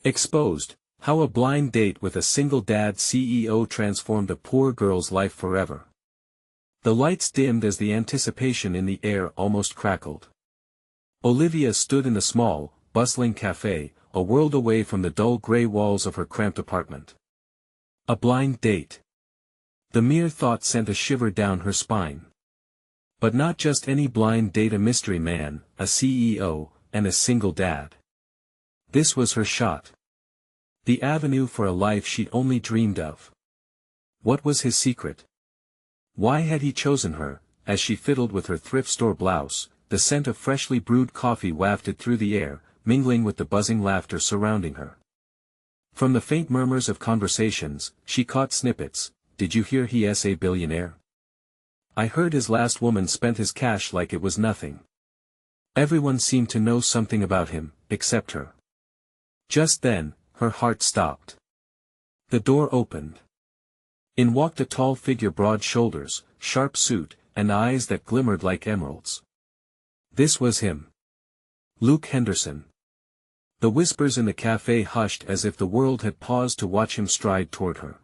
Exposed, how a blind date with a single dad CEO transformed a poor girl's life forever. The lights dimmed as the anticipation in the air almost crackled. Olivia stood in the small, bustling cafe, a world away from the dull gray walls of her cramped apartment. A blind date. The mere thought sent a shiver down her spine. But not just any blind date, a mystery man, a CEO, and a single dad. This was her shot. The avenue for a life she'd only dreamed of. What was his secret? Why had he chosen her? As she fiddled with her thrift store blouse, the scent of freshly brewed coffee wafted through the air, mingling with the buzzing laughter surrounding her. From the faint murmurs of conversations, she caught snippets. Did you hear he's a billionaire? I heard his last woman spent his cash like it was nothing. Everyone seemed to know something about him, except her. Just then, her heart stopped. The door opened. In walked a tall figure, broad shoulders, sharp suit, and eyes that glimmered like emeralds. This was him. Luke Henderson. The whispers in the cafe hushed as if the world had paused to watch him stride toward her.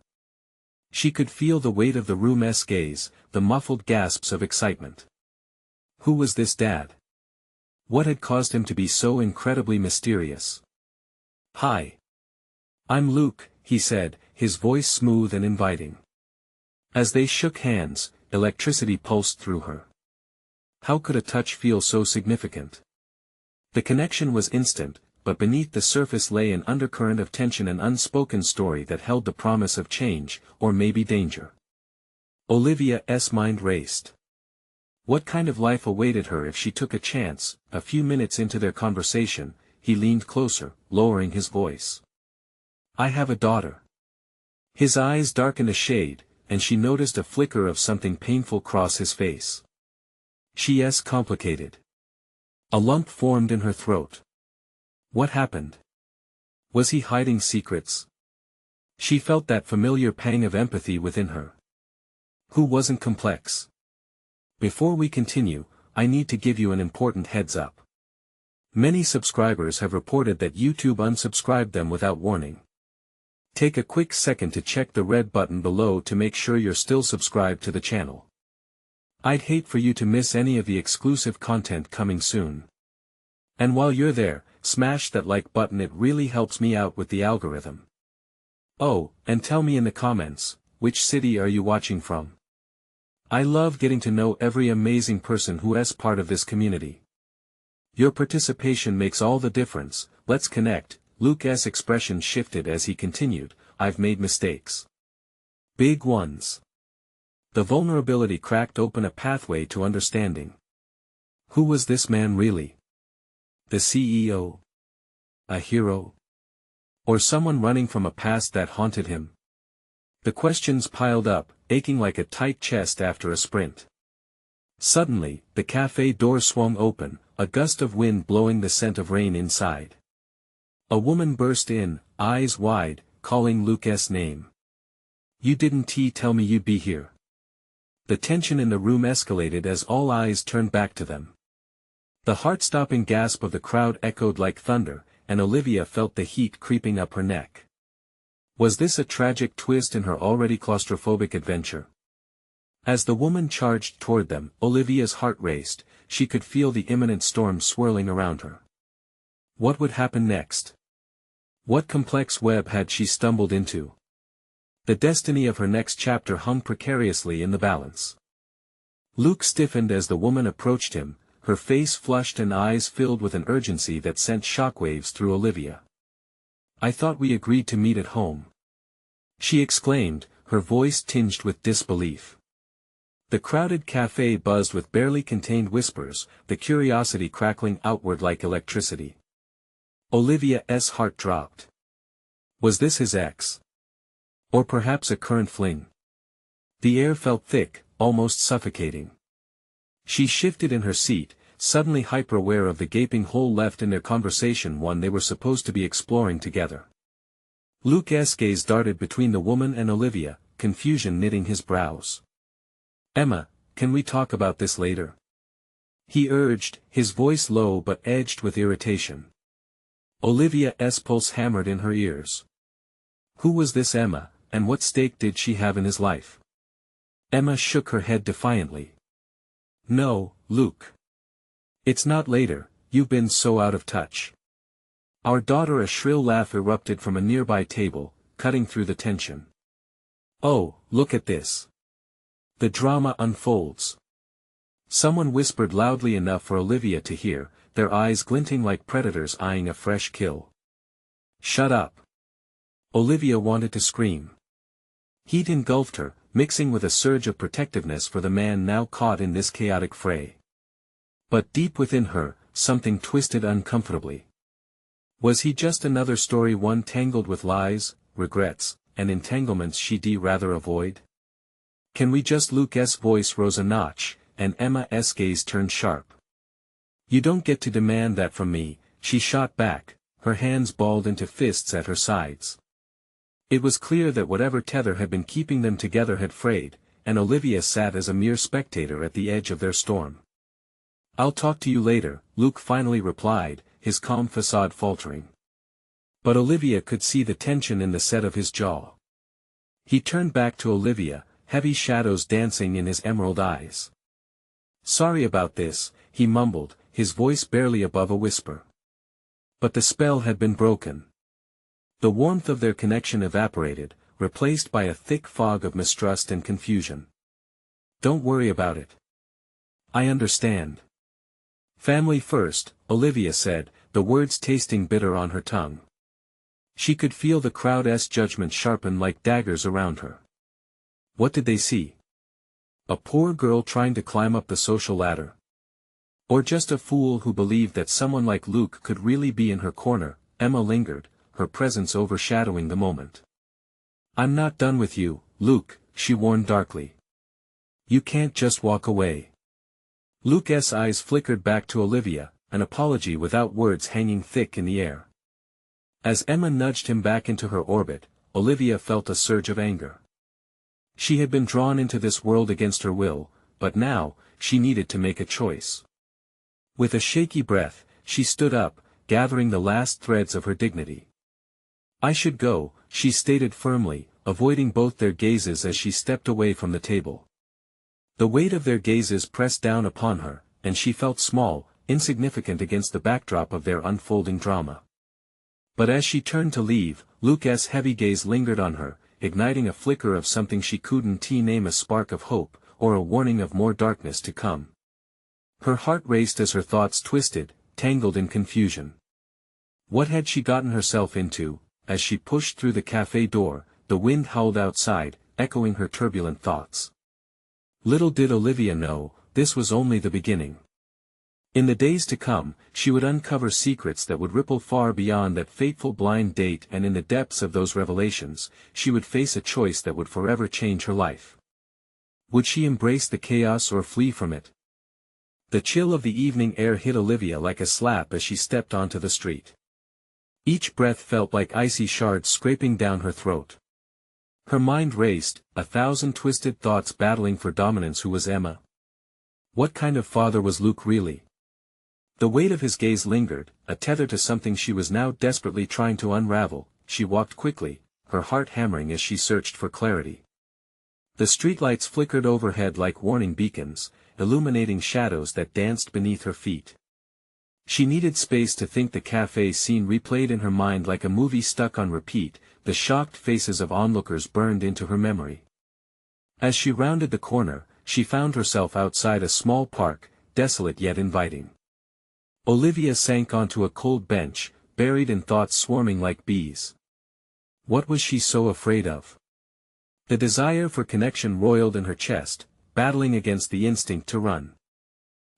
She could feel the weight of the room's gaze, the muffled gasps of excitement. Who was this dad? What had caused him to be so incredibly mysterious? Hi. I'm Luke, he said, his voice smooth and inviting. As they shook hands, electricity pulsed through her. How could a touch feel so significant? The connection was instant, but beneath the surface lay an undercurrent of tension, an unspoken story that held the promise of change, or maybe danger. Olivia's mind raced. What kind of life awaited her if she took a chance? A few minutes into their conversation, he leaned closer, lowering his voice. I have a daughter. His eyes darkened a shade, and she noticed a flicker of something painful cross his face. She's complicated. A lump formed in her throat. What happened? Was he hiding secrets? She felt that familiar pang of empathy within her. Who wasn't complex? Before we continue, I need to give you an important heads up. Many subscribers have reported that YouTube unsubscribed them without warning. Take a quick second to check the red button below to make sure you're still subscribed to the channel. I'd hate for you to miss any of the exclusive content coming soon. And while you're there, smash that like button, it really helps me out with the algorithm. Oh, and tell me in the comments, which city are you watching from? I love getting to know every amazing person who is part of this community. Your participation makes all the difference. Let's connect. Luke's expression shifted as he continued, I've made mistakes. Big ones. The vulnerability cracked open a pathway to understanding. Who was this man really? The CEO? A hero? Or someone running from a past that haunted him? The questions piled up, aching like a tight chest after a sprint. Suddenly, the cafe door swung open, a gust of wind blowing the scent of rain inside. A woman burst in, eyes wide, calling Luke's name. You didn't tell me you'd be here. The tension in the room escalated as all eyes turned back to them. The heart-stopping gasp of the crowd echoed like thunder, and Olivia felt the heat creeping up her neck. Was this a tragic twist in her already claustrophobic adventure? As the woman charged toward them, Olivia's heart raced. She could feel the imminent storm swirling around her. What would happen next? What complex web had she stumbled into? The destiny of her next chapter hung precariously in the balance. Luke stiffened as the woman approached him, her face flushed and eyes filled with an urgency that sent shockwaves through Olivia. I thought we agreed to meet at home. She exclaimed, her voice tinged with disbelief. The crowded cafe buzzed with barely contained whispers, the curiosity crackling outward like electricity. Olivia's heart dropped. Was this his ex? Or perhaps a current fling? The air felt thick, almost suffocating. She shifted in her seat, suddenly hyper-aware of the gaping hole left in their conversation, one they were supposed to be exploring together. Luke's gaze darted between the woman and Olivia, confusion knitting his brows. Emma, can we talk about this later? He urged, his voice low but edged with irritation. Olivia's pulse hammered in her ears. Who was this Emma, and what stake did she have in his life? Emma shook her head defiantly. No, Luke. It's not later, you've been so out of touch. Our daughter. A shrill laugh erupted from a nearby table, cutting through the tension. Oh, look at this. The drama unfolds. Someone whispered loudly enough for Olivia to hear, their eyes glinting like predators eyeing a fresh kill. Shut up. Olivia wanted to scream. Heat engulfed her, mixing with a surge of protectiveness for the man now caught in this chaotic fray. But deep within her, something twisted uncomfortably. Was he just another story, one tangled with lies, regrets, and entanglements she'd rather avoid? Can we just? Luke's voice rose a notch, and Emma's gaze turned sharp. You don't get to demand that from me, she shot back, her hands balled into fists at her sides. It was clear that whatever tether had been keeping them together had frayed, and Olivia sat as a mere spectator at the edge of their storm. I'll talk to you later, Luke finally replied, his calm facade faltering. But Olivia could see the tension in the set of his jaw. He turned back to Olivia, heavy shadows dancing in his emerald eyes. Sorry about this, he mumbled, his voice barely above a whisper. But the spell had been broken. The warmth of their connection evaporated, replaced by a thick fog of mistrust and confusion. Don't worry about it. I understand. Family first, Olivia said, the words tasting bitter on her tongue. She could feel the crowd's judgment sharpen like daggers around her. What did they see? A poor girl trying to climb up the social ladder? Or just a fool who believed that someone like Luke could really be in her corner? Emma lingered, her presence overshadowing the moment. I'm not done with you, Luke, she warned darkly. You can't just walk away. Luke's eyes flickered back to Olivia, an apology without words hanging thick in the air. As Emma nudged him back into her orbit, Olivia felt a surge of anger. She had been drawn into this world against her will, but now, she needed to make a choice. With a shaky breath, she stood up, gathering the last threads of her dignity. I should go, she stated firmly, avoiding both their gazes as she stepped away from the table. The weight of their gazes pressed down upon her, and she felt small, insignificant against the backdrop of their unfolding drama. But as she turned to leave, Luke's heavy gaze lingered on her, igniting a flicker of something she couldn't name, a spark of hope, or a warning of more darkness to come. Her heart raced as her thoughts twisted, tangled in confusion. What had she gotten herself into? As she pushed through the cafe door, the wind howled outside, echoing her turbulent thoughts. Little did Olivia know, this was only the beginning. In the days to come, she would uncover secrets that would ripple far beyond that fateful blind date, and in the depths of those revelations, she would face a choice that would forever change her life. Would she embrace the chaos or flee from it? The chill of the evening air hit Olivia like a slap as she stepped onto the street. Each breath felt like icy shards scraping down her throat. Her mind raced, 1,000 twisted thoughts battling for dominance. Who was Emma? What kind of father was Luke really? The weight of his gaze lingered, a tether to something she was now desperately trying to unravel. She walked quickly, her heart hammering as she searched for clarity. The streetlights flickered overhead like warning beacons, illuminating shadows that danced beneath her feet. She needed space to think. The cafe scene replayed in her mind like a movie stuck on repeat, the shocked faces of onlookers burned into her memory. As she rounded the corner, she found herself outside a small park, desolate yet inviting. Olivia sank onto a cold bench, buried in thoughts swarming like bees. What was she so afraid of? The desire for connection roiled in her chest, battling against the instinct to run.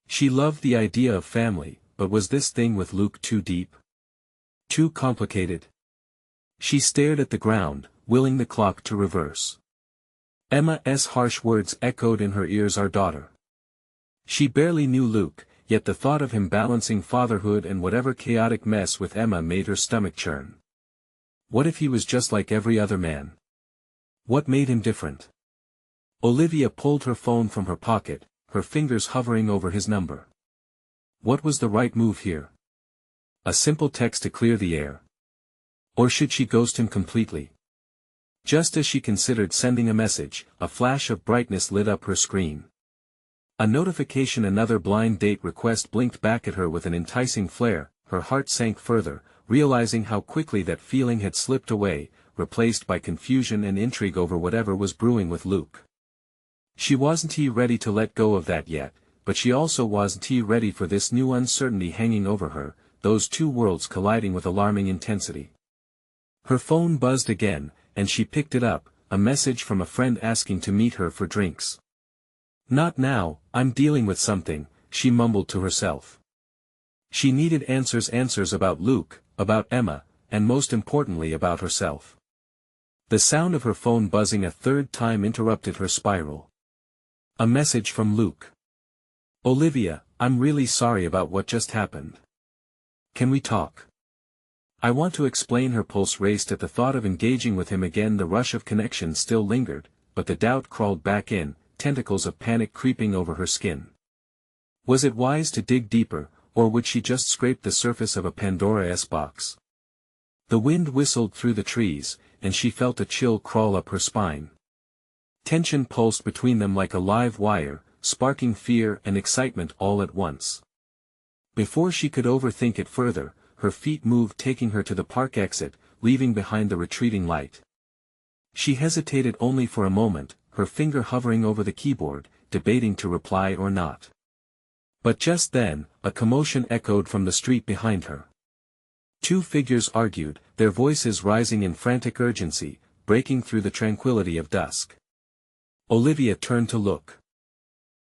She loved the idea of family, but was this thing with Luke too deep? Too complicated? She stared at the ground, willing the clock to reverse. Emma's harsh words echoed in her ears. Our daughter. She barely knew Luke, yet the thought of him balancing fatherhood and whatever chaotic mess with Emma made her stomach churn. What if he was just like every other man? What made him different? Olivia pulled her phone from her pocket, her fingers hovering over his number. What was the right move here? A simple text to clear the air. Or should she ghost him completely? Just as she considered sending a message, a flash of brightness lit up her screen. A notification, another blind date request blinked back at her with an enticing flare. Her heart sank further, realizing how quickly that feeling had slipped away, replaced by confusion and intrigue over whatever was brewing with Luke. She wasn't ready to let go of that yet, but she also wasn't ready for this new uncertainty hanging over her, those two worlds colliding with alarming intensity. Her phone buzzed again, and she picked it up, a message from a friend asking to meet her for drinks. "Not now, I'm dealing with something," she mumbled to herself. She needed answers about Luke, about Emma, and most importantly about herself. The sound of her phone buzzing a third time interrupted her spiral. A message from Luke. "Olivia, I'm really sorry about what just happened. Can we talk? I want to explain." Her pulse raced at the thought of engaging with him again. The rush of connection still lingered, but the doubt crawled back in, tentacles of panic creeping over her skin. Was it wise to dig deeper, or would she just scrape the surface of a Pandora's box? The wind whistled through the trees, and she felt a chill crawl up her spine. Tension pulsed between them like a live wire, sparking fear and excitement all at once. Before she could overthink it further, her feet moved, taking her to the park exit, leaving behind the retreating light. She hesitated only for a moment, her finger hovering over the keyboard, debating to reply or not. But just then, a commotion echoed from the street behind her. Two figures argued, their voices rising in frantic urgency, breaking through the tranquility of dusk. Olivia turned to look.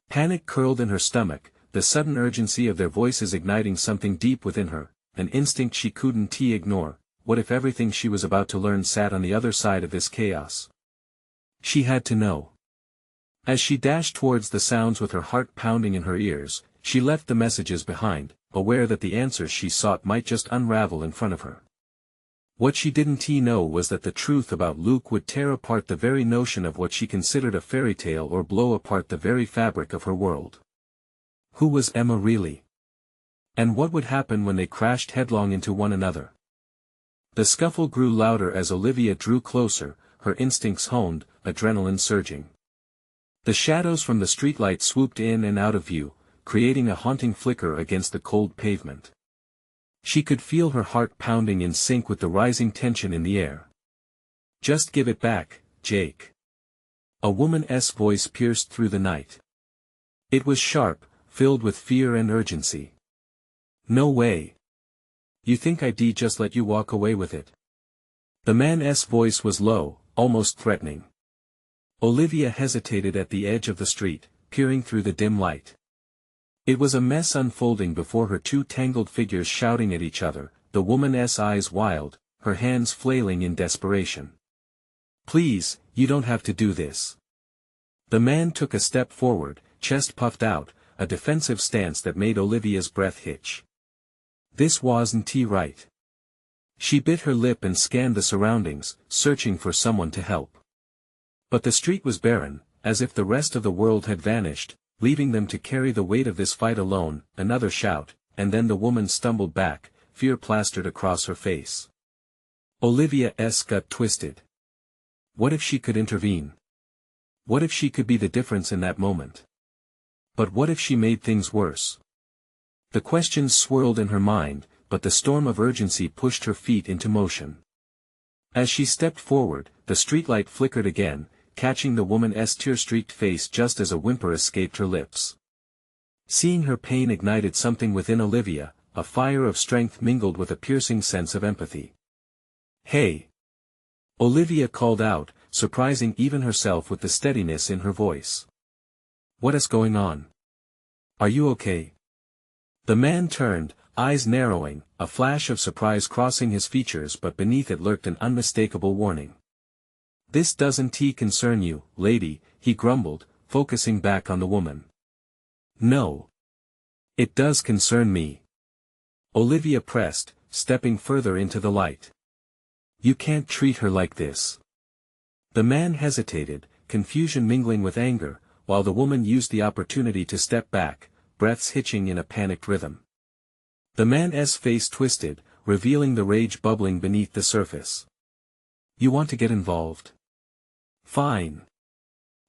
Panic curled in her stomach, the sudden urgency of their voices igniting something deep within her, an instinct she couldn't ignore. What if everything she was about to learn sat on the other side of this chaos? She had to know. As she dashed towards the sounds with her heart pounding in her ears, she left the messages behind, aware that the answers she sought might just unravel in front of her. What she didn't know was that the truth about Luke would tear apart the very notion of what she considered a fairy tale, or blow apart the very fabric of her world. Who was Emma really? And what would happen when they crashed headlong into one another? The scuffle grew louder as Olivia drew closer, her instincts honed, adrenaline surging. The shadows from the streetlight swooped in and out of view, creating a haunting flicker against the cold pavement. She could feel her heart pounding in sync with the rising tension in the air. "Just give it back, Jake." A woman's voice pierced through the night. It was sharp, filled with fear and urgency. "No way. You think I'd just let you walk away with it?" The man's voice was low, almost threatening. Olivia hesitated at the edge of the street, peering through the dim light. It was a mess unfolding before her, two tangled figures shouting at each other, the woman's eyes wild, her hands flailing in desperation. "Please, you don't have to do this." The man took a step forward, chest puffed out, a defensive stance that made Olivia's breath hitch. This wasn't right. She bit her lip and scanned the surroundings, searching for someone to help. But the street was barren, as if the rest of the world had vanished, leaving them to carry the weight of this fight alone. Another shout, and then the woman stumbled back, fear plastered across her face. Olivia's gut twisted. What if she could intervene? What if she could be the difference in that moment? But what if she made things worse? The questions swirled in her mind, but the storm of urgency pushed her feet into motion. As she stepped forward, the streetlight flickered again, catching the woman's tear-streaked face just as a whimper escaped her lips. Seeing her pain ignited something within Olivia, a fire of strength mingled with a piercing sense of empathy. "Hey!" Olivia called out, surprising even herself with the steadiness in her voice. "What is going on? Are you okay?" The man turned, eyes narrowing, a flash of surprise crossing his features, but beneath it lurked an unmistakable warning. "This doesn't concern you, lady," he grumbled, focusing back on the woman. "No. It does concern me." Olivia pressed, stepping further into the light. "You can't treat her like this." The man hesitated, confusion mingling with anger, while the woman used the opportunity to step back, breaths hitching in a panicked rhythm. The man's face twisted, revealing the rage bubbling beneath the surface. You want to get involved? Fine.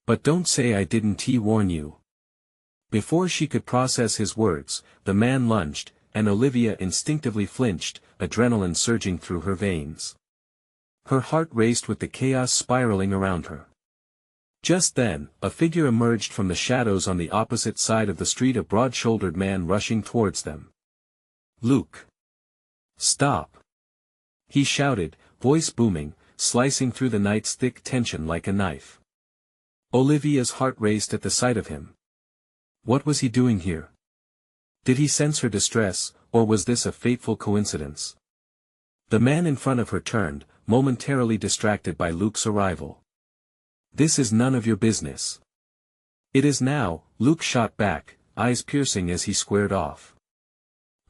But don't say I didn't warn you. Before she could process his words, the man lunged, and Olivia instinctively flinched, adrenaline surging through her veins. Her heart raced with the chaos spiraling around her. Just then, a figure emerged from the shadows on the opposite side of the street, a broad-shouldered man rushing towards them. Luke! Stop! He shouted, voice booming, slicing through the night's thick tension like a knife. Olivia's heart raced at the sight of him. What was he doing here? Did he sense her distress, or was this a fateful coincidence? The man in front of her turned, momentarily distracted by Luke's arrival. This is none of your business. It is now, Luke shot back, eyes piercing as he squared off.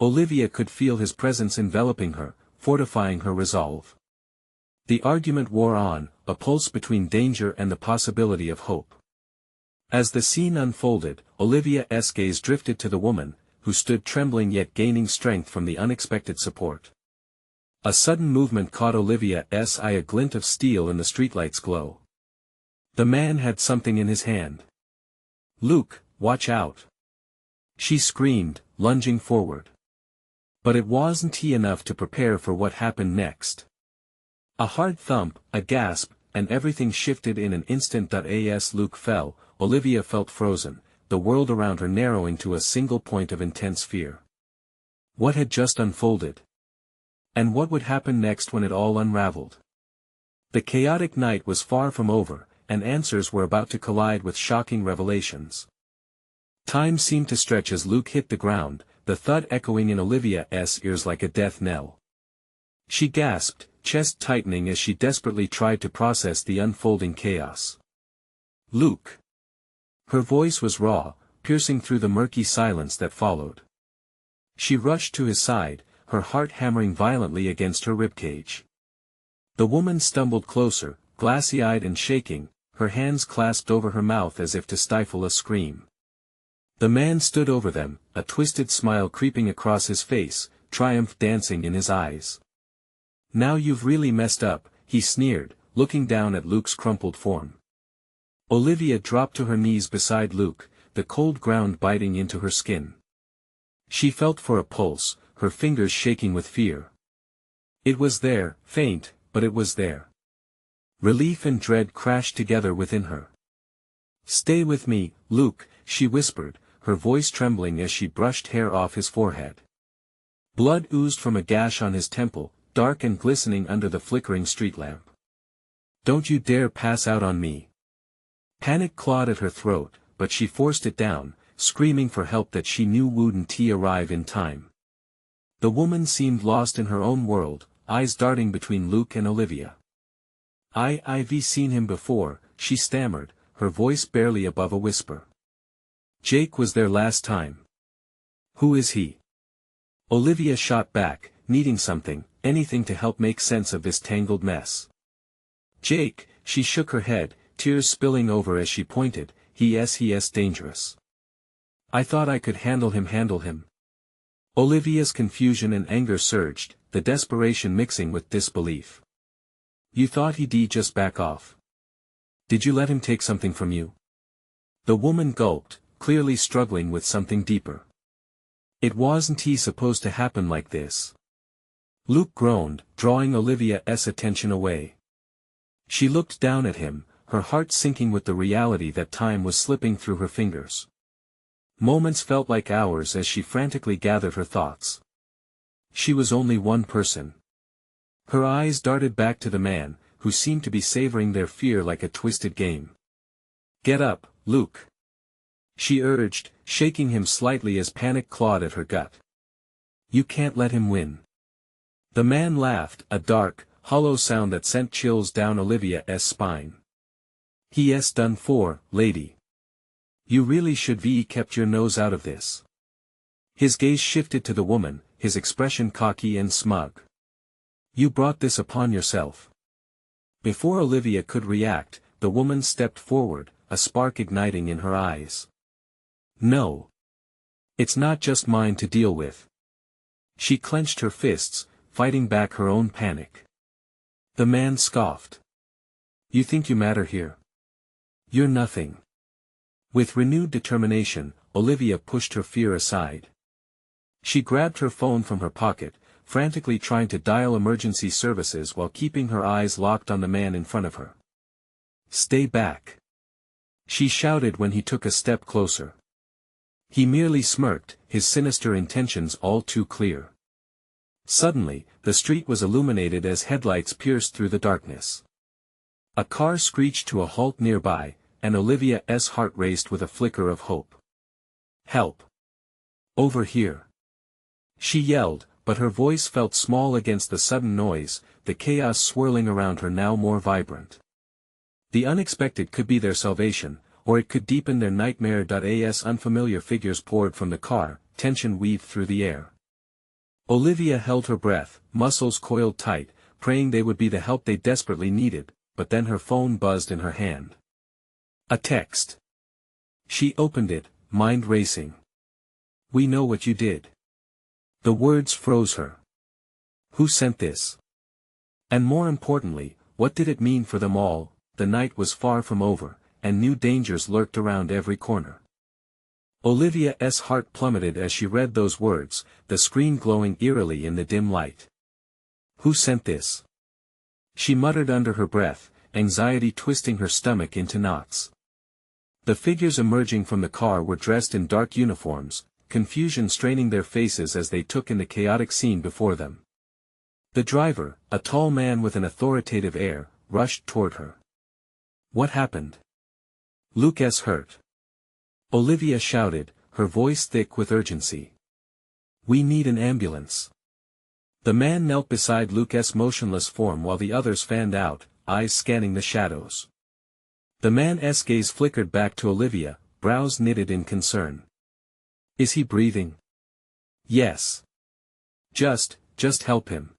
Olivia could feel his presence enveloping her, fortifying her resolve. The argument wore on, a pulse between danger and the possibility of hope. As the scene unfolded, Olivia's gaze drifted to the woman, who stood trembling yet gaining strength from the unexpected support. A sudden movement caught Olivia's eye, a glint of steel in the streetlight's glow. The man had something in his hand. Luke, watch out! She screamed, lunging forward. But it wasn't enough to prepare for what happened next. A hard thump, a gasp, and everything shifted in an instant. As Luke fell, Olivia felt frozen, the world around her narrowing to a single point of intense fear. What had just unfolded? And what would happen next when it all unraveled? The chaotic night was far from over, and answers were about to collide with shocking revelations. Time seemed to stretch as Luke hit the ground, the thud echoing in Olivia's ears like a death knell. She gasped, chest tightening as she desperately tried to process the unfolding chaos. Luke! Her voice was raw, piercing through the murky silence that followed. She rushed to his side, her heart hammering violently against her ribcage. The woman stumbled closer, glassy-eyed and shaking, her hands clasped over her mouth as if to stifle a scream. The man stood over them, a twisted smile creeping across his face, triumph dancing in his eyes. Now you've really messed up, he sneered, looking down at Luke's crumpled form. Olivia dropped to her knees beside Luke, the cold ground biting into her skin. She felt for a pulse, her fingers shaking with fear. It was there, faint, but it was there. Relief and dread crashed together within her. Stay with me, Luke, she whispered, her voice trembling as she brushed hair off his forehead. Blood oozed from a gash on his temple, dark and glistening under the flickering street lamp. Don't you dare pass out on me. Panic clawed at her throat, but she forced it down, screaming for help that she knew wouldn't arrive in time. The woman seemed lost in her own world, eyes darting between Luke and Olivia. I've seen him before, she stammered, her voice barely above a whisper. Jake was there last time. Who is he? Olivia shot back, needing something, anything to help make sense of this tangled mess. Jake, she shook her head, tears spilling over as she pointed, he's dangerous. I thought I could handle him. Olivia's confusion and anger surged, the desperation mixing with disbelief. You thought he'd just back off? Did you let him take something from you? The woman gulped, clearly struggling with something deeper. It wasn't supposed to happen like this. Luke groaned, drawing Olivia's attention away. She looked down at him, her heart sinking with the reality that time was slipping through her fingers. Moments felt like hours as she frantically gathered her thoughts. She was only one person. Her eyes darted back to the man, who seemed to be savoring their fear like a twisted game. Get up, Luke. She urged, shaking him slightly as panic clawed at her gut. You can't let him win. The man laughed, a dark, hollow sound that sent chills down Olivia's spine. He's done for, lady. You really should have kept your nose out of this. His gaze shifted to the woman, his expression cocky and smug. You brought this upon yourself. Before Olivia could react, the woman stepped forward, a spark igniting in her eyes. No. It's not just mine to deal with. She clenched her fists, fighting back her own panic. The man scoffed. You think you matter here? You're nothing. With renewed determination, Olivia pushed her fear aside. She grabbed her phone from her pocket, frantically trying to dial emergency services while keeping her eyes locked on the man in front of her. Stay back, she shouted when he took a step closer. He merely smirked, his sinister intentions all too clear. Suddenly, the street was illuminated as headlights pierced through the darkness. A car screeched to a halt nearby, and Olivia's heart raced with a flicker of hope. Help! Over here! She yelled, but her voice felt small against the sudden noise, the chaos swirling around her now more vibrant. The unexpected could be their salvation, or it could deepen their nightmare. As unfamiliar figures poured from the car, tension weaved through the air. Olivia held her breath, muscles coiled tight, praying they would be the help they desperately needed, but then her phone buzzed in her hand. A text. She opened it, mind racing. We know what you did. The words froze her. Who sent this? And more importantly, what did it mean for them all? The night was far from over, and new dangers lurked around every corner. Olivia's heart plummeted as she read those words, the screen glowing eerily in the dim light. Who sent this? She muttered under her breath, anxiety twisting her stomach into knots. The figures emerging from the car were dressed in dark uniforms, confusion straining their faces as they took in the chaotic scene before them. The driver, a tall man with an authoritative air, rushed toward her. What happened? Luke's hurt. Olivia shouted, her voice thick with urgency. We need an ambulance. The man knelt beside Luke's motionless form while the others fanned out, eyes scanning the shadows. The man's gaze flickered back to Olivia, brows knitted in concern. Is he breathing? Yes. Just help him.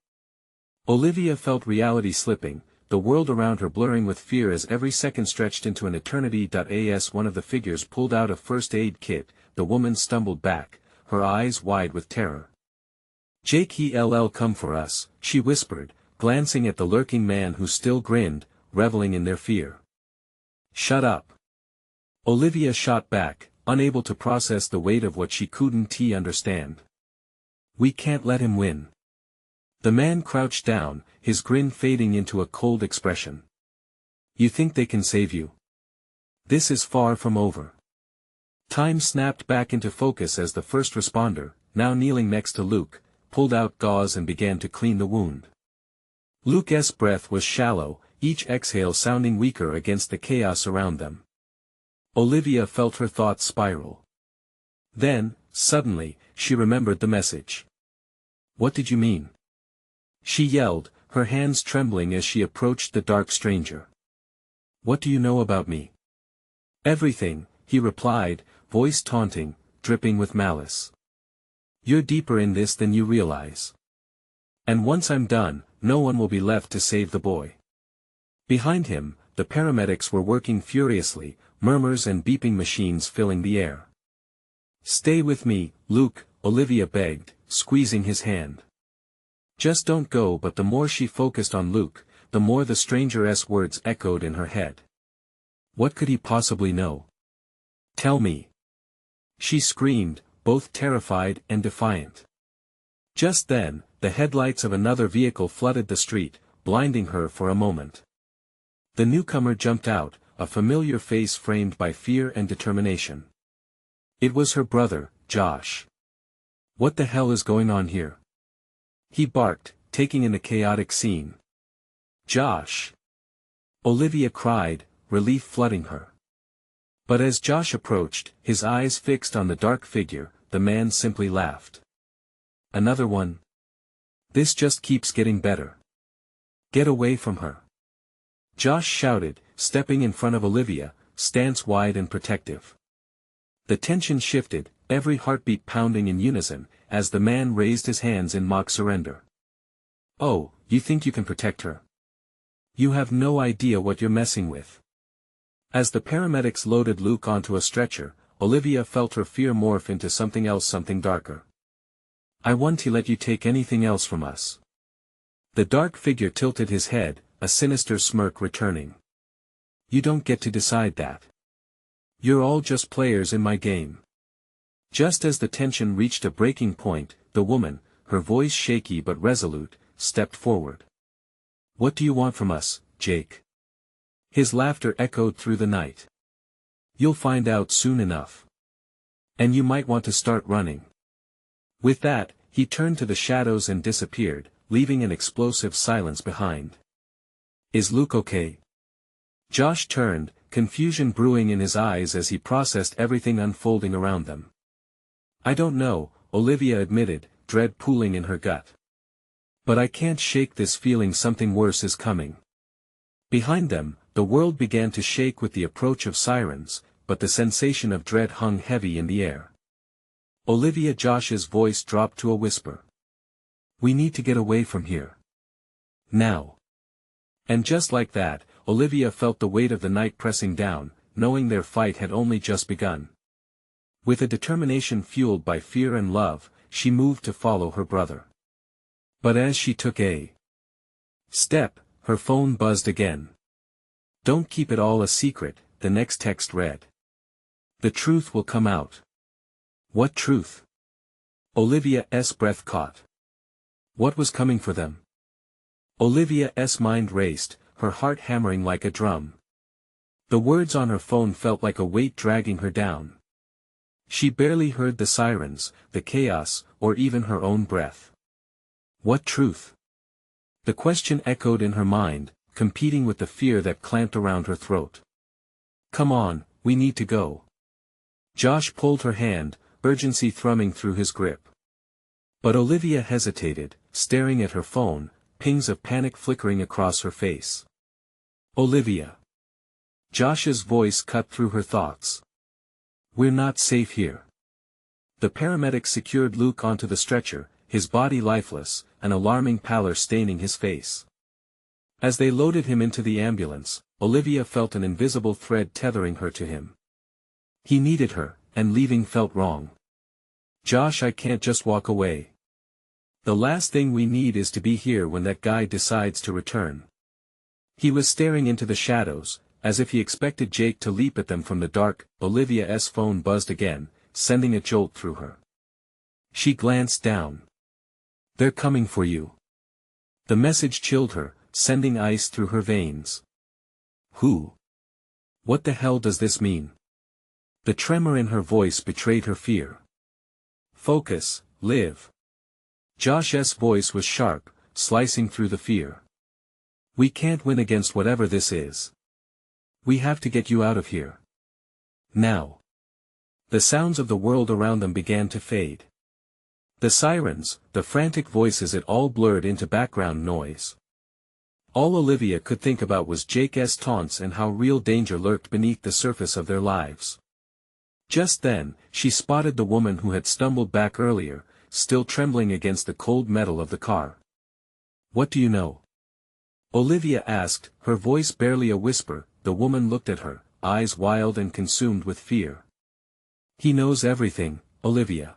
Olivia felt reality slipping, the world around her blurring with fear as every second stretched into an eternity. As one of the figures pulled out a first aid kit, the woman stumbled back, her eyes wide with terror. Jake he'll come for us, she whispered, glancing at the lurking man who still grinned, reveling in their fear. Shut up. Olivia shot back, unable to process the weight of what she couldn't understand. We can't let him win. The man crouched down, his grin fading into a cold expression. You think they can save you? This is far from over. Time snapped back into focus as the first responder, now kneeling next to Luke, pulled out gauze and began to clean the wound. Luke's breath was shallow, each exhale sounding weaker against the chaos around them. Olivia felt her thoughts spiral. Then, suddenly, she remembered the message. What did you mean? She yelled, her hands trembling as she approached the dark stranger. What do you know about me? Everything, he replied, voice taunting, dripping with malice. You're deeper in this than you realize. And once I'm done, no one will be left to save the boy. Behind him, the paramedics were working furiously, murmurs and beeping machines filling the air. Stay with me, Luke, Olivia begged, squeezing his hand. Just don't go. But the more she focused on Luke, the more the stranger's words echoed in her head. What could he possibly know? Tell me. She screamed, both terrified and defiant. Just then, the headlights of another vehicle flooded the street, blinding her for a moment. The newcomer jumped out, a familiar face framed by fear and determination. It was her brother, Josh. What the hell is going on here? He barked, taking in the chaotic scene. Josh! Olivia cried, relief flooding her. But as Josh approached, his eyes fixed on the dark figure, the man simply laughed. Another one? This just keeps getting better. Get away from her. Josh shouted, stepping in front of Olivia, stance wide and protective. The tension shifted, every heartbeat pounding in unison, as the man raised his hands in mock surrender. Oh, you think you can protect her? You have no idea what you're messing with. As the paramedics loaded Luke onto a stretcher, Olivia felt her fear morph into something else, something darker. I won't let you take anything else from us. The dark figure tilted his head, a sinister smirk returning. You don't get to decide that. You're all just players in my game. Just as the tension reached a breaking point, the woman, her voice shaky but resolute, stepped forward. What do you want from us, Jake? His laughter echoed through the night. You'll find out soon enough. And you might want to start running. With that, he turned to the shadows and disappeared, leaving an explosive silence behind. Is Luke okay? Josh turned, confusion brewing in his eyes as he processed everything unfolding around them. I don't know, Olivia admitted, dread pooling in her gut. But I can't shake this feeling something worse is coming. Behind them, the world began to shake with the approach of sirens, but the sensation of dread hung heavy in the air. Olivia, Josh's voice dropped to a whisper. We need to get away from here. Now. And just like that, Olivia felt the weight of the night pressing down, knowing their fight had only just begun. With a determination fueled by fear and love, she moved to follow her brother. But as she took a step, her phone buzzed again. Don't keep it all a secret, the next text read. The truth will come out. What truth? Olivia's breath caught. What was coming for them? Olivia's mind raced, her heart hammering like a drum. The words on her phone felt like a weight dragging her down. She barely heard the sirens, the chaos, or even her own breath. What truth? The question echoed in her mind, competing with the fear that clamped around her throat. Come on, we need to go. Josh pulled her hand, urgency thrumming through his grip. But Olivia hesitated, staring at her phone, pings of panic flickering across her face. Olivia. Josh's voice cut through her thoughts. We're not safe here. The paramedic secured Luke onto the stretcher, his body lifeless, an alarming pallor staining his face. As they loaded him into the ambulance, Olivia felt an invisible thread tethering her to him. He needed her, and leaving felt wrong. Josh, I can't just walk away. The last thing we need is to be here when that guy decides to return. He was staring into the shadows, as if he expected Jake to leap at them from the dark. Olivia's phone buzzed again, sending a jolt through her. She glanced down. They're coming for you. The message chilled her, sending ice through her veins. Who? What the hell does this mean? The tremor in her voice betrayed her fear. Focus, Liv. Josh's voice was sharp, slicing through the fear. We can't win against whatever this is. We have to get you out of here. Now. The sounds of the world around them began to fade. The sirens, the frantic voices, it all blurred into background noise. All Olivia could think about was Jake's taunts and how real danger lurked beneath the surface of their lives. Just then, she spotted the woman who had stumbled back earlier, still trembling against the cold metal of the car. What do you know? Olivia asked, her voice barely a whisper. The woman looked at her, eyes wild and consumed with fear. He knows everything, Olivia.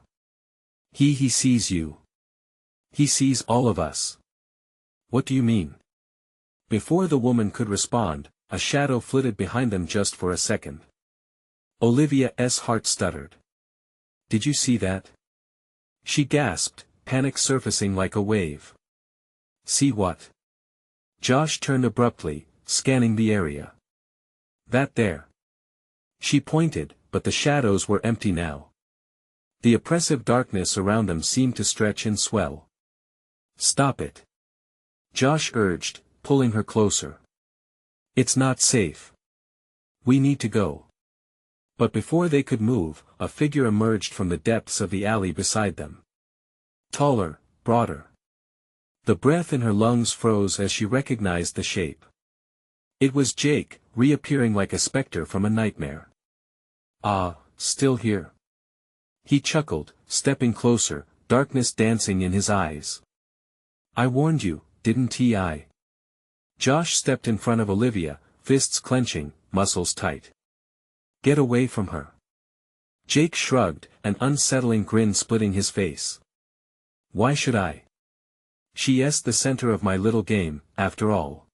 He sees you. He sees all of us. What do you mean? Before the woman could respond, a shadow flitted behind them just for a second. Olivia's heart stuttered. Did you see that? She gasped, panic surfacing like a wave. See what? Josh turned abruptly, scanning the area. That there. She pointed, but the shadows were empty now. The oppressive darkness around them seemed to stretch and swell. Stop it. Josh urged, pulling her closer. It's not safe. We need to go. But before they could move, a figure emerged from the depths of the alley beside them. Taller, broader. The breath in her lungs froze as she recognized the shape. It was Jake, reappearing like a specter from a nightmare. Ah, still here. He chuckled, stepping closer, darkness dancing in his eyes. I warned you, didn't I? Josh stepped in front of Olivia, fists clenching, muscles tight. Get away from her. Jake shrugged, an unsettling grin splitting his face. Why should I? She's the center of my little game, after all.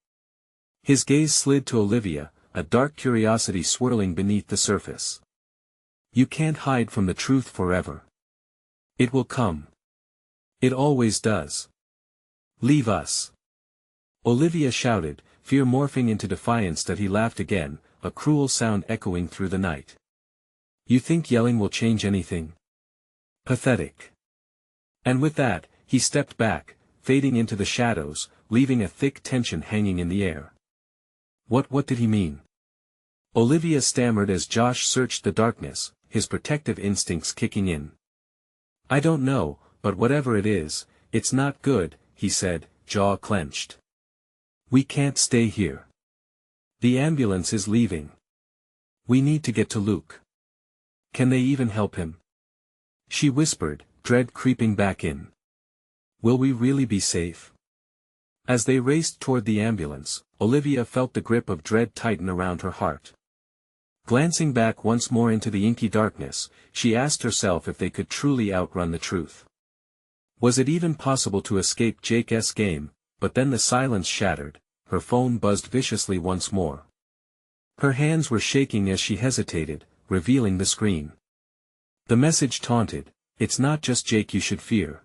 His gaze slid to Olivia, a dark curiosity swirling beneath the surface. You can't hide from the truth forever. It will come. It always does. Leave us. Olivia shouted, fear morphing into defiance that he laughed again, a cruel sound echoing through the night. You think yelling will change anything? Pathetic. And with that, he stepped back, fading into the shadows, leaving a thick tension hanging in the air. What did he mean? Olivia stammered as Josh searched the darkness, his protective instincts kicking in. I don't know, but whatever it is, it's not good, he said, jaw clenched. We can't stay here. The ambulance is leaving. We need to get to Luke. Can they even help him? She whispered, dread creeping back in. Will we really be safe? As they raced toward the ambulance, Olivia felt the grip of dread tighten around her heart. Glancing back once more into the inky darkness, she asked herself if they could truly outrun the truth. Was it even possible to escape Jake's game? But then the silence shattered, her phone buzzed viciously once more. Her hands were shaking as she hesitated, revealing the screen. The message taunted, it's not just Jake you should fear.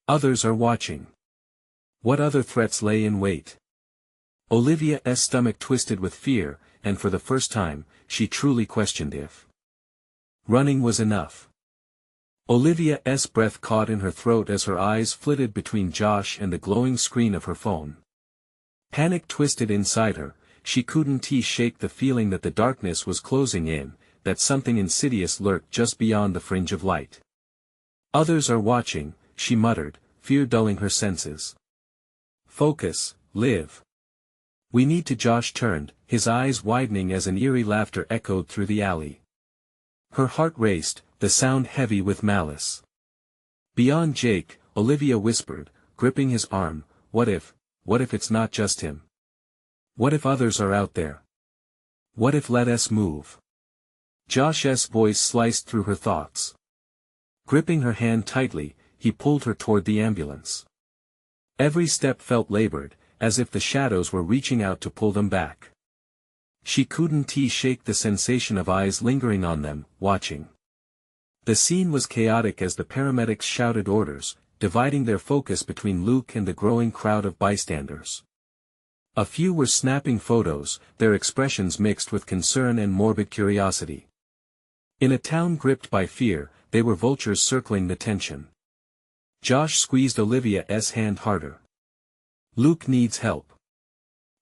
Others are watching. What other threats lay in wait? Olivia's stomach twisted with fear, and for the first time, she truly questioned if running was enough. Olivia's breath caught in her throat as her eyes flitted between Josh and the glowing screen of her phone. Panic twisted inside her, she couldn't shake the feeling that the darkness was closing in, that something insidious lurked just beyond the fringe of light. Others are watching, she muttered, fear dulling her senses. Focus, Liv. We need to. Josh turned, his eyes widening as an eerie laughter echoed through the alley. Her heart raced, the sound heavy with malice. Beyond Jake, Olivia whispered, gripping his arm, what if it's not just him? What if others are out there? What if let us move? Josh's voice sliced through her thoughts. Gripping her hand tightly, he pulled her toward the ambulance. Every step felt labored, as if the shadows were reaching out to pull them back. She couldn't shake the sensation of eyes lingering on them, watching. The scene was chaotic as the paramedics shouted orders, dividing their focus between Luke and the growing crowd of bystanders. A few were snapping photos, their expressions mixed with concern and morbid curiosity. In a town gripped by fear, they were vultures circling the tension. Josh squeezed Olivia's hand harder. Luke needs help.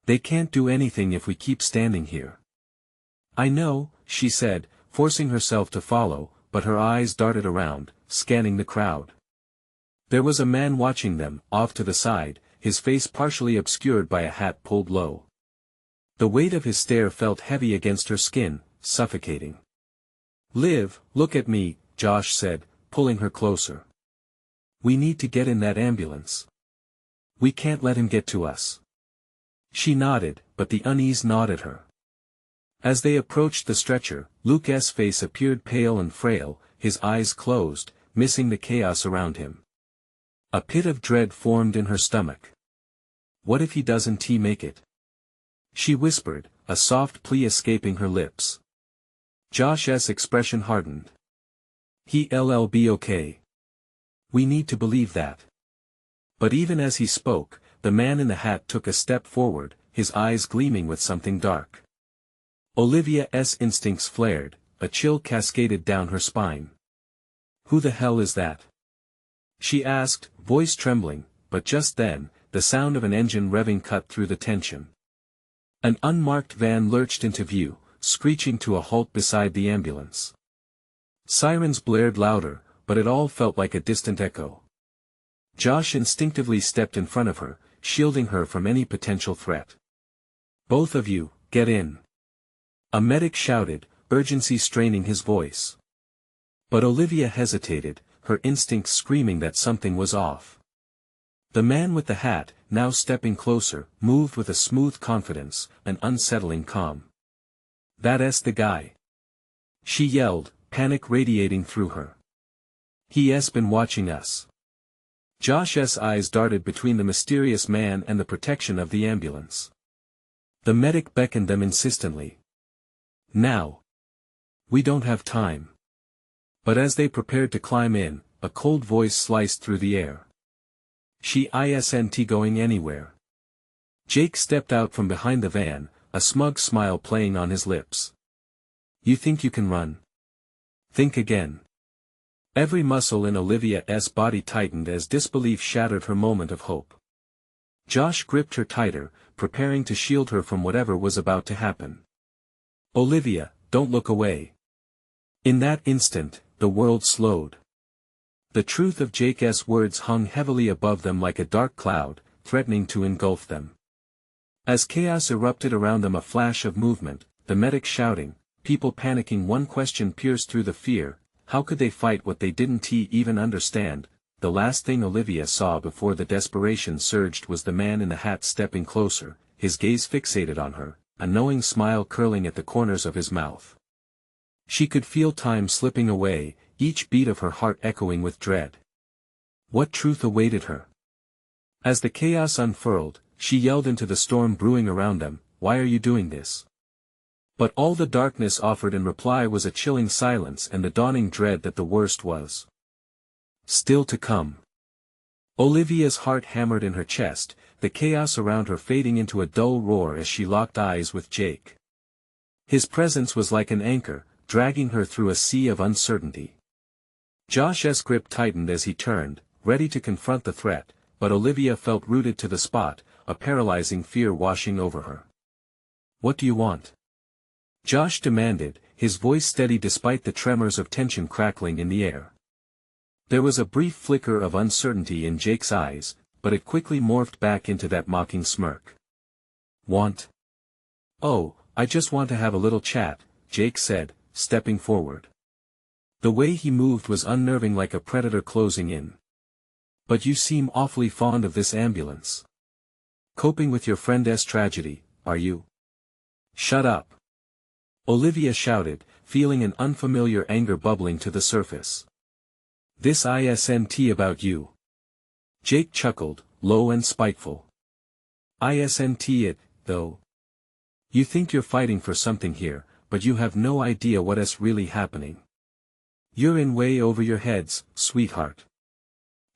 They can't do anything if we keep standing here. I know, she said, forcing herself to follow, but her eyes darted around, scanning the crowd. There was a man watching them, off to the side, his face partially obscured by a hat pulled low. The weight of his stare felt heavy against her skin, suffocating. Liv, look at me, Josh said, pulling her closer. We need to get in that ambulance. We can't let him get to us. She nodded, but the unease gnawed at her. As they approached the stretcher, Luke's face appeared pale and frail, his eyes closed, missing the chaos around him. A pit of dread formed in her stomach. What if he doesn't make it? She whispered, a soft plea escaping her lips. Josh's expression hardened. He'll be okay. We need to believe that. But even as he spoke, the man in the hat took a step forward, his eyes gleaming with something dark. Olivia's instincts flared, a chill cascaded down her spine. Who the hell is that? She asked, voice trembling, but just then, the sound of an engine revving cut through the tension. An unmarked van lurched into view, screeching to a halt beside the ambulance. Sirens blared louder, but it all felt like a distant echo. Josh instinctively stepped in front of her, shielding her from any potential threat. Both of you, get in. A medic shouted, urgency straining his voice. But Olivia hesitated, her instincts screaming that something was off. The man with the hat, now stepping closer, moved with a smooth confidence, an unsettling calm. That's the guy. She yelled, panic radiating through her. He's been watching us. Josh's eyes darted between the mysterious man and the protection of the ambulance. The medic beckoned them insistently. Now. We don't have time. But as they prepared to climb in, a cold voice sliced through the air. She isn't going anywhere. Jake stepped out from behind the van, a smug smile playing on his lips. You think you can run? Think again. Every muscle in Olivia's body tightened as disbelief shattered her moment of hope. Josh gripped her tighter, preparing to shield her from whatever was about to happen. Olivia, don't look away. In that instant, the world slowed. The truth of Jake's words hung heavily above them like a dark cloud, threatening to engulf them. As chaos erupted around them, a flash of movement, the medic shouting, people panicking. One question pierced through the fear: how could they fight what they didn't even understand? The last thing Olivia saw before the desperation surged was the man in the hat stepping closer, his gaze fixated on her, a knowing smile curling at the corners of his mouth. She could feel time slipping away, each beat of her heart echoing with dread. What truth awaited her? As the chaos unfurled, she yelled into the storm brewing around them, "Why are you doing this?" But all the darkness offered in reply was a chilling silence and the dawning dread that the worst was still to come. Olivia's heart hammered in her chest, the chaos around her fading into a dull roar as she locked eyes with Jake. His presence was like an anchor, dragging her through a sea of uncertainty. Josh's grip tightened as he turned, ready to confront the threat, but Olivia felt rooted to the spot, a paralyzing fear washing over her. "What do you want?" Josh demanded, his voice steady despite the tremors of tension crackling in the air. There was a brief flicker of uncertainty in Jake's eyes, but it quickly morphed back into that mocking smirk. "Want? Oh, I just want to have a little chat," Jake said, stepping forward. The way he moved was unnerving, like a predator closing in. "But you seem awfully fond of this ambulance. Coping with your friend's tragedy, are you?" "Shut up!" Olivia shouted, feeling an unfamiliar anger bubbling to the surface. "This isn't about you." Jake chuckled, low and spiteful. "Isn't it, though? You think you're fighting for something here, but you have no idea what's really happening. You're in way over your heads, sweetheart."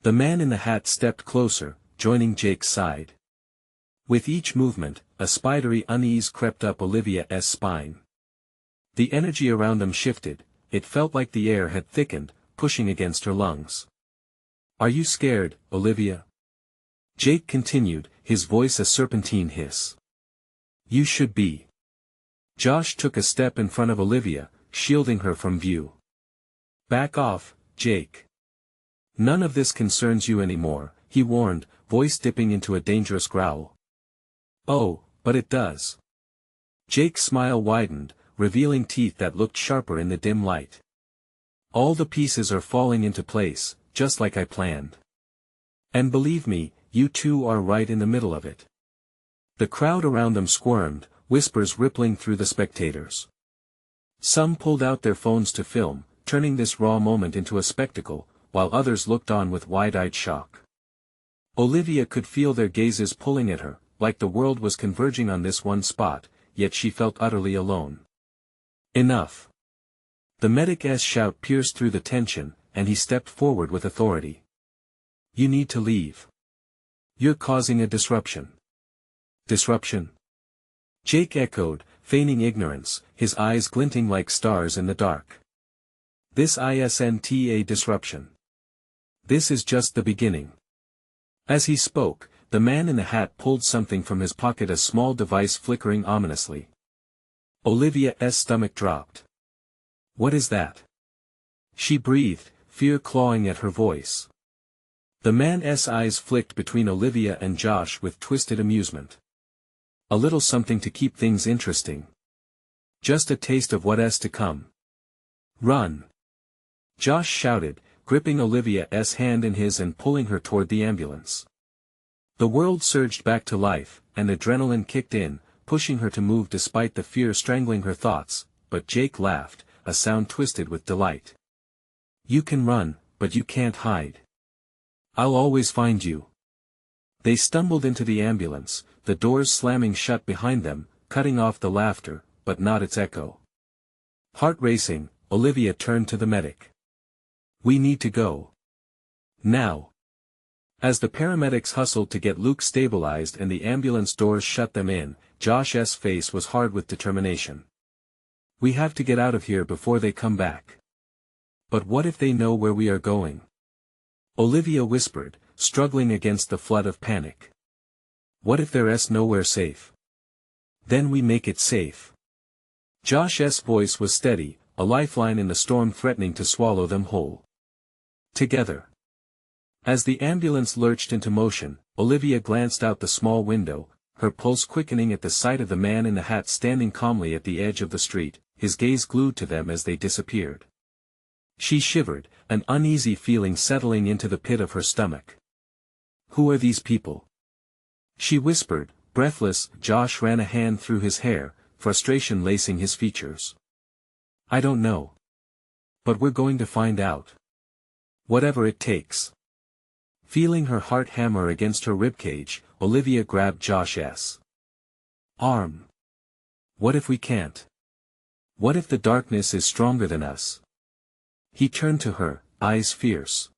The man in the hat stepped closer, joining Jake's side. With each movement, a spidery unease crept up Olivia's spine. The energy around them shifted, it felt like the air had thickened, pushing against her lungs. "Are you scared, Olivia?" Jake continued, his voice a serpentine hiss. "You should be." Josh took a step in front of Olivia, shielding her from view. "Back off, Jake. None of this concerns you anymore," he warned, voice dipping into a dangerous growl. "Oh, but it does." Jake's smile widened, revealing teeth that looked sharper in the dim light. "All the pieces are falling into place, just like I planned. And believe me, you two are right in the middle of it." The crowd around them squirmed, whispers rippling through the spectators. Some pulled out their phones to film, turning this raw moment into a spectacle, while others looked on with wide-eyed shock. Olivia could feel their gazes pulling at her, like the world was converging on this one spot, yet she felt utterly alone. "Enough." The medic's shout pierced through the tension, and he stepped forward with authority. "You need to leave. You're causing a disruption." "Disruption?" Jake echoed, feigning ignorance, his eyes glinting like stars in the dark. "This isn't a disruption. This is just the beginning." As he spoke, the man in the hat pulled something from his pocket, a small device flickering ominously. Olivia's stomach dropped. "What is that?" she breathed, fear clawing at her voice. The man's eyes flicked between Olivia and Josh with twisted amusement. "A little something to keep things interesting. Just a taste of what's to come." "Run!" Josh shouted, gripping Olivia's hand in his and pulling her toward the ambulance. The world surged back to life, and adrenaline kicked in, pushing her to move despite the fear strangling her thoughts, but Jake laughed, a sound twisted with delight. "You can run, but you can't hide. I'll always find you. They stumbled into the ambulance, the doors slamming shut behind them, cutting off the laughter, but not its echo. Heart racing, Olivia turned to the medic. We need to go. Now. As the paramedics hustled to get Luke stabilized and the ambulance doors shut them in, Josh's face was hard with determination. We have to get out of here before they come back. But what if they know where we are going? Olivia whispered, struggling against the flood of panic. What if there's nowhere safe? Then we make it safe. Josh's voice was steady, a lifeline in the storm threatening to swallow them whole. Together. As the ambulance lurched into motion, Olivia glanced out the small window, her pulse quickening at the sight of the man in the hat standing calmly at the edge of the street, his gaze glued to them as they disappeared. She shivered, an uneasy feeling settling into the pit of her stomach. Who are these people? She whispered, breathless. Josh ran a hand through his hair, frustration lacing his features. I don't know. But we're going to find out. Whatever it takes. Feeling her heart hammer against her ribcage, Olivia grabbed Josh's arm. What if we can't? What if the darkness is stronger than us? He turned to her, eyes fierce.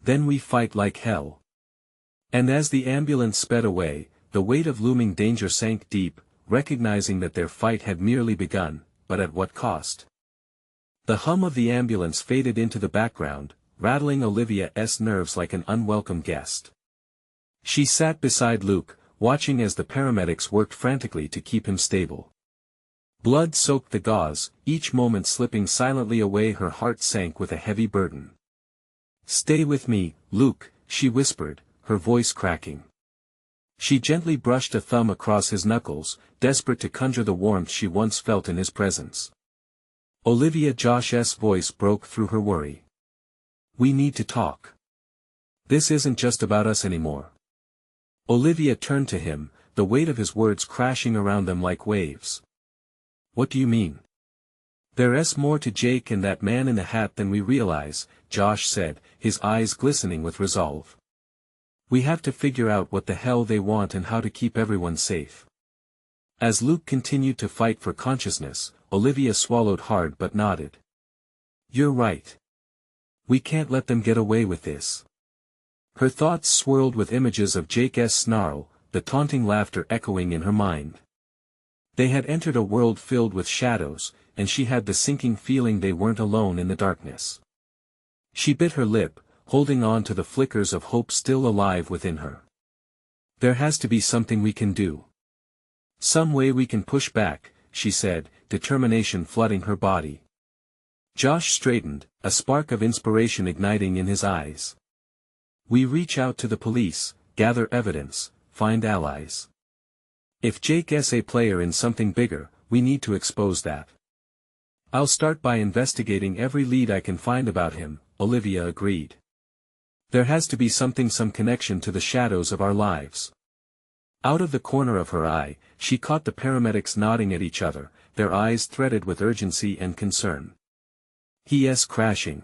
Then we fight like hell. And as the ambulance sped away, the weight of looming danger sank deep, recognizing that their fight had merely begun, but at what cost? The hum of the ambulance faded into the background, rattling Olivia's nerves like an unwelcome guest. She sat beside Luke, watching as the paramedics worked frantically to keep him stable. Blood soaked the gauze, each moment slipping silently away. Her heart sank with a heavy burden. Stay with me, Luke, she whispered, her voice cracking. She gently brushed a thumb across his knuckles, desperate to conjure the warmth she once felt in his presence. Olivia. Josh's voice broke through her worry. We need to talk. This isn't just about us anymore. Olivia turned to him, the weight of his words crashing around them like waves. What do you mean? There's more to Jake and that man in the hat than we realize, Josh said, his eyes glistening with resolve. We have to figure out what the hell they want and how to keep everyone safe. As Luke continued to fight for consciousness, Olivia swallowed hard but nodded. You're right. We can't let them get away with this. Her thoughts swirled with images of Jake's snarl, the taunting laughter echoing in her mind. They had entered a world filled with shadows, and she had the sinking feeling they weren't alone in the darkness. She bit her lip, holding on to the flickers of hope still alive within her. There has to be something we can do. Some way we can push back, she said, determination flooding her body. Josh straightened, a spark of inspiration igniting in his eyes. We reach out to the police, gather evidence, find allies. If Jake's a player in something bigger, we need to expose that. I'll start by investigating every lead I can find about him, Olivia agreed. There has to be some connection to the shadows of our lives. Out of the corner of her eye, she caught the paramedics nodding at each other, their eyes threaded with urgency and concern. He's crashing.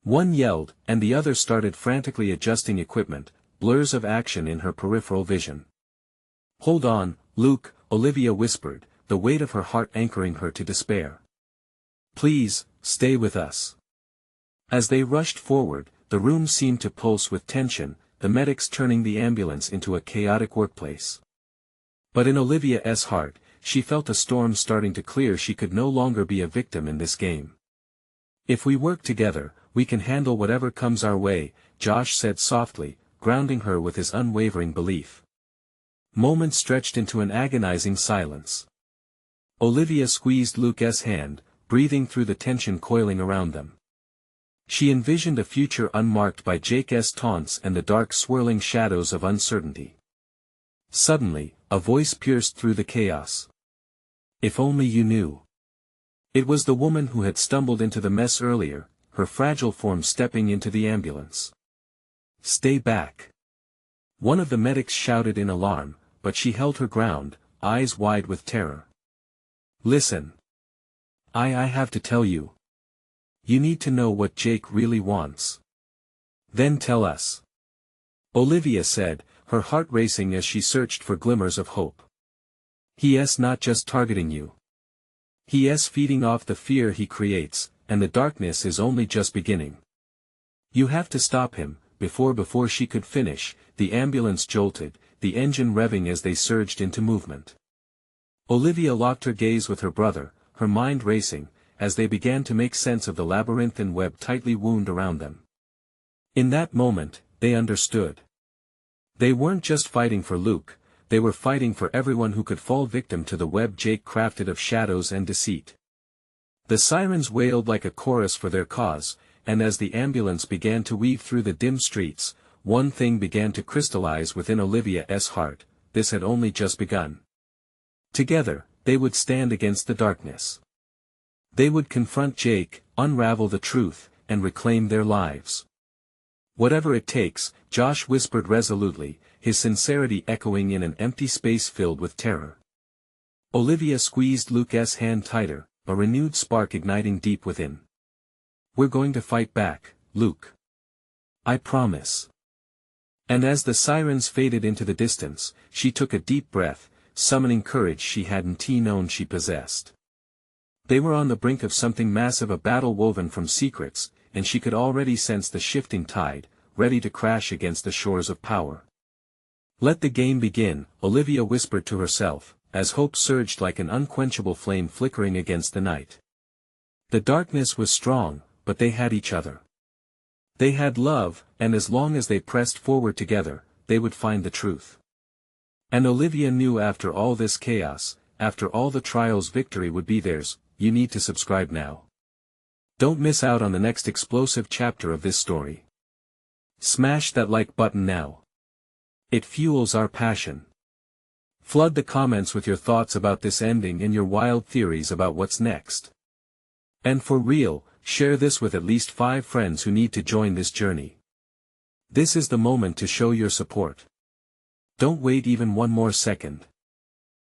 One yelled, and the other started frantically adjusting equipment, blurs of action in her peripheral vision. Hold on, Luke, Olivia whispered, the weight of her heart anchoring her to despair. Please, stay with us. As they rushed forward, the room seemed to pulse with tension, the medics turning the ambulance into a chaotic workplace. But in Olivia's heart, she felt a storm starting to clear. She could no longer be a victim in this game. If we work together, we can handle whatever comes our way, Josh said softly, grounding her with his unwavering belief. Moments stretched into an agonizing silence. Olivia squeezed Luke's hand, breathing through the tension coiling around them. She envisioned a future unmarked by Jake's taunts and the dark swirling shadows of uncertainty. Suddenly, a voice pierced through the chaos. If only you knew. It was the woman who had stumbled into the mess earlier, her fragile form stepping into the ambulance. Stay back. One of the medics shouted in alarm, but she held her ground, eyes wide with terror. Listen. I have to tell you. You need to know what Jake really wants. Then tell us. Olivia said, her heart racing as she searched for glimmers of hope. He's not just targeting you. He's feeding off the fear he creates, and the darkness is only just beginning. You have to stop him. Before she could finish, the ambulance jolted, the engine revving as they surged into movement. Olivia locked her gaze with her brother, her mind racing, as they began to make sense of the labyrinthine web tightly wound around them. In that moment, they understood. They weren't just fighting for Luke, they were fighting for everyone who could fall victim to the web Jake crafted of shadows and deceit. The sirens wailed like a chorus for their cause, and as the ambulance began to weave through the dim streets, one thing began to crystallize within Olivia's heart: this had only just begun. Together, they would stand against the darkness. They would confront Jake, unravel the truth, and reclaim their lives. Whatever it takes, Josh whispered resolutely, his sincerity echoing in an empty space filled with terror. Olivia squeezed Luke's hand tighter, a renewed spark igniting deep within. We're going to fight back, Luke. I promise. And as the sirens faded into the distance, she took a deep breath, summoning courage she hadn't known she possessed. They were on the brink of something massive, a battle woven from secrets, and she could already sense the shifting tide, ready to crash against the shores of power. Let the game begin, Olivia whispered to herself, as hope surged like an unquenchable flame flickering against the night. The darkness was strong, but they had each other. They had love, and as long as they pressed forward together, they would find the truth. And Olivia knew after all this chaos, after all the trials, victory would be theirs. You need to subscribe now. Don't miss out on the next explosive chapter of this story. Smash that like button now. It fuels our passion. Flood the comments with your thoughts about this ending and your wild theories about what's next. And for real, share this with at least 5 friends who need to join this journey. This is the moment to show your support. Don't wait even one more second.